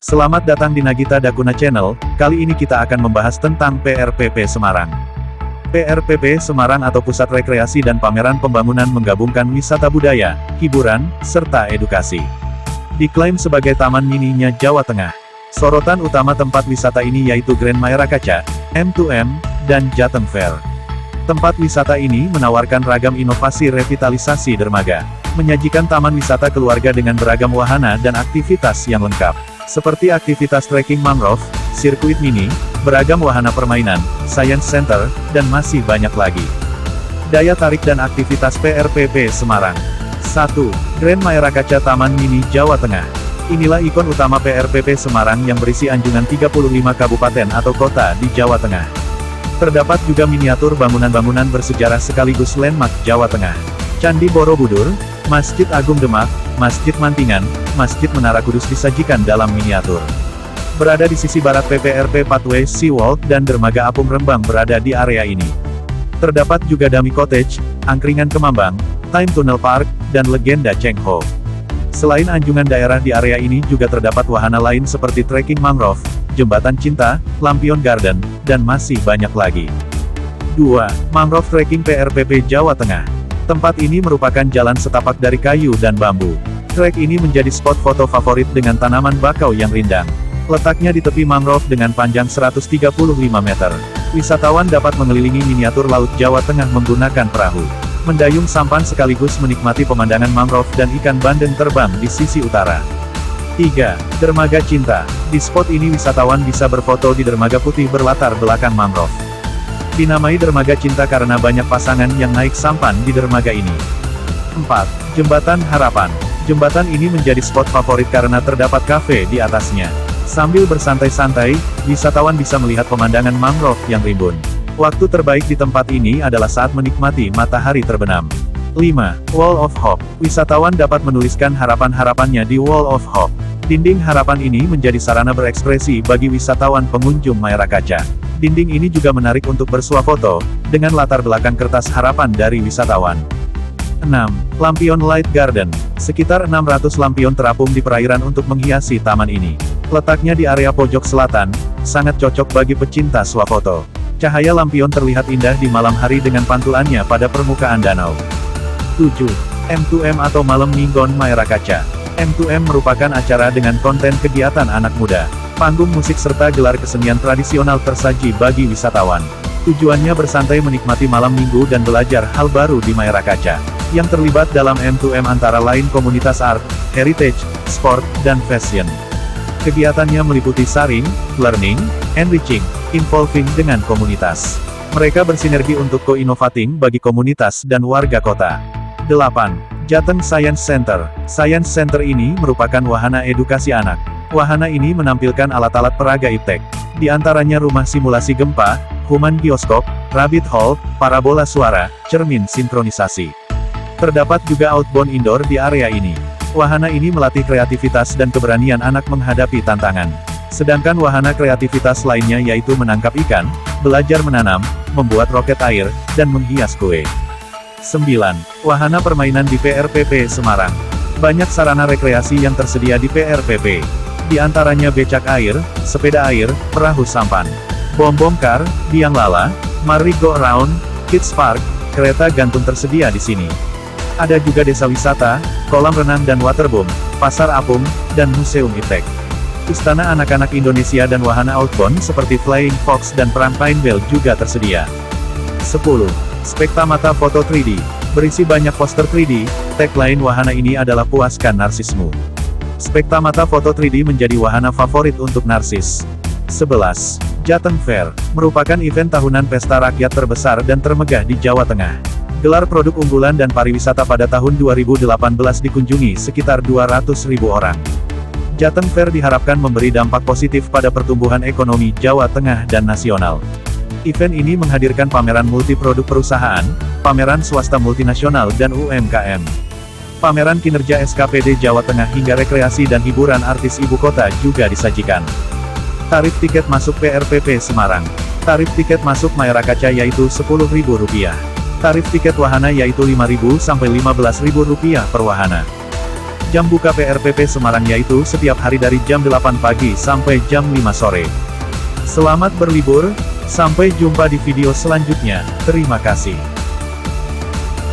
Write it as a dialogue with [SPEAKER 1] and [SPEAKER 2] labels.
[SPEAKER 1] Selamat datang di Nagita Dakuna Channel, kali ini kita akan membahas tentang PRPP Semarang. PRPP Semarang atau Pusat Rekreasi dan Pameran Pembangunan menggabungkan wisata budaya, hiburan, serta edukasi. Diklaim sebagai taman mininya Jawa Tengah. Sorotan utama tempat wisata ini yaitu Grand Maera Kaca, M2M, dan Jateng Fair. Tempat wisata ini menawarkan ragam inovasi revitalisasi dermaga, menyajikan taman wisata keluarga dengan beragam wahana dan aktivitas yang lengkap, seperti aktivitas trekking mangrove, sirkuit mini, beragam wahana permainan, science center, dan masih banyak lagi. Daya tarik dan aktivitas PRPP Semarang. 1. Grand Maera Kaca Taman Mini Jawa Tengah. Inilah ikon utama PRPP Semarang yang berisi anjungan 35 kabupaten atau kota di Jawa Tengah. Terdapat juga miniatur bangunan-bangunan bersejarah sekaligus landmark Jawa Tengah. Candi Borobudur, Masjid Agung Demak, Masjid Mantingan, Masjid Menara Kudus disajikan dalam miniatur. Berada di sisi barat PPRP Pathway Seawalk dan Dermaga Apung Rembang berada di area ini. Terdapat juga Dummy Cottage, Angkringan Kemambang, Time Tunnel Park, dan Legenda Cheng Ho. Selain anjungan daerah di area ini juga terdapat wahana lain seperti trekking mangrove, Jembatan Cinta, Lampion Garden, dan masih banyak lagi. 2. Mangrove Trekking PRPP Jawa Tengah. Tempat ini merupakan jalan setapak dari kayu dan bambu. Trek ini menjadi spot foto favorit dengan tanaman bakau yang rindang. Letaknya di tepi mangrove dengan panjang 135 meter. Wisatawan dapat mengelilingi miniatur Laut Jawa Tengah menggunakan perahu, mendayung sampan sekaligus menikmati pemandangan mangrove dan ikan bandeng terbang di sisi utara. 3. Dermaga Cinta. Di spot ini wisatawan bisa berfoto di dermaga putih berlatar belakang mangrove. Dinamai Dermaga Cinta karena banyak pasangan yang naik sampan di dermaga ini. 4. Jembatan Harapan. Jembatan ini menjadi spot favorit karena terdapat kafe di atasnya. Sambil bersantai-santai, wisatawan bisa melihat pemandangan mangrove yang rimbun. Waktu terbaik di tempat ini adalah saat menikmati matahari terbenam. 5. Wall of Hope. Wisatawan dapat menuliskan harapan-harapannya di Wall of Hope. Dinding harapan ini menjadi sarana berekspresi bagi wisatawan pengunjung Maera Kaca. Dinding ini juga menarik untuk bersuah foto, dengan latar belakang kertas harapan dari wisatawan. 6. Lampion Light Garden. Sekitar 600 lampion terapung di perairan untuk menghiasi taman ini. Letaknya di area pojok selatan, sangat cocok bagi pecinta swafoto. Cahaya lampion terlihat indah di malam hari dengan pantulannya pada permukaan danau. 7. M2M atau Malam Minggon Maera Kaca. M2M merupakan acara dengan konten kegiatan anak muda, panggung musik serta gelar kesenian tradisional tersaji bagi wisatawan. Tujuannya bersantai menikmati malam minggu dan belajar hal baru di Maera Kaca. Yang terlibat dalam M2M antara lain komunitas art, heritage, sport, dan fashion. Kegiatannya meliputi sharing, learning, enriching, involving dengan komunitas. Mereka bersinergi untuk co-innovating bagi komunitas dan warga kota. 8. Jateng Science Center. Science Center ini merupakan wahana edukasi anak. Wahana ini menampilkan alat-alat peraga iptek. Di antaranya rumah simulasi gempa, human bioskop, rabbit hole, parabola suara, cermin sinkronisasi. Terdapat juga outbound indoor di area ini. Wahana ini melatih kreativitas dan keberanian anak menghadapi tantangan. Sedangkan wahana kreativitas lainnya yaitu menangkap ikan, belajar menanam, membuat roket air, dan menghias kue. 9. Wahana permainan di PRPP Semarang. Banyak sarana rekreasi yang tersedia di PRPP. Di antaranya becak air, sepeda air, perahu sampan, bom-bom car, biang lala, merry-go-round, kids park, kereta gantung tersedia di sini. Ada juga desa wisata, kolam renang dan waterboom, pasar apung, dan museum iptek. Istana anak-anak Indonesia dan wahana outbound seperti Flying Fox dan Perang Pinebell juga tersedia. 10. Spektamata Foto 3D. Berisi banyak poster 3D, tagline wahana ini adalah puaskan narsismu. Spektamata Foto 3D menjadi wahana favorit untuk narsis. 11. Jateng Fair. Merupakan event tahunan pesta rakyat terbesar dan termegah di Jawa Tengah. Gelar produk unggulan dan pariwisata pada tahun 2018 dikunjungi sekitar 200.000 orang. Jateng Fair diharapkan memberi dampak positif pada pertumbuhan ekonomi Jawa Tengah dan nasional. Event ini menghadirkan pameran multiproduk perusahaan, pameran swasta multinasional dan UMKM. Pameran kinerja SKPD Jawa Tengah hingga rekreasi dan hiburan artis ibu kota juga disajikan. Tarif tiket masuk PRPP Semarang. Tarif tiket masuk Maera Kaca yaitu Rp10.000. Tarif tiket wahana yaitu Rp5.000 sampai Rp15.000 per wahana. Jam buka PRPP Semarang yaitu setiap hari dari jam 8 pagi sampai jam 5 sore. Selamat berlibur, sampai jumpa di video selanjutnya, terima kasih.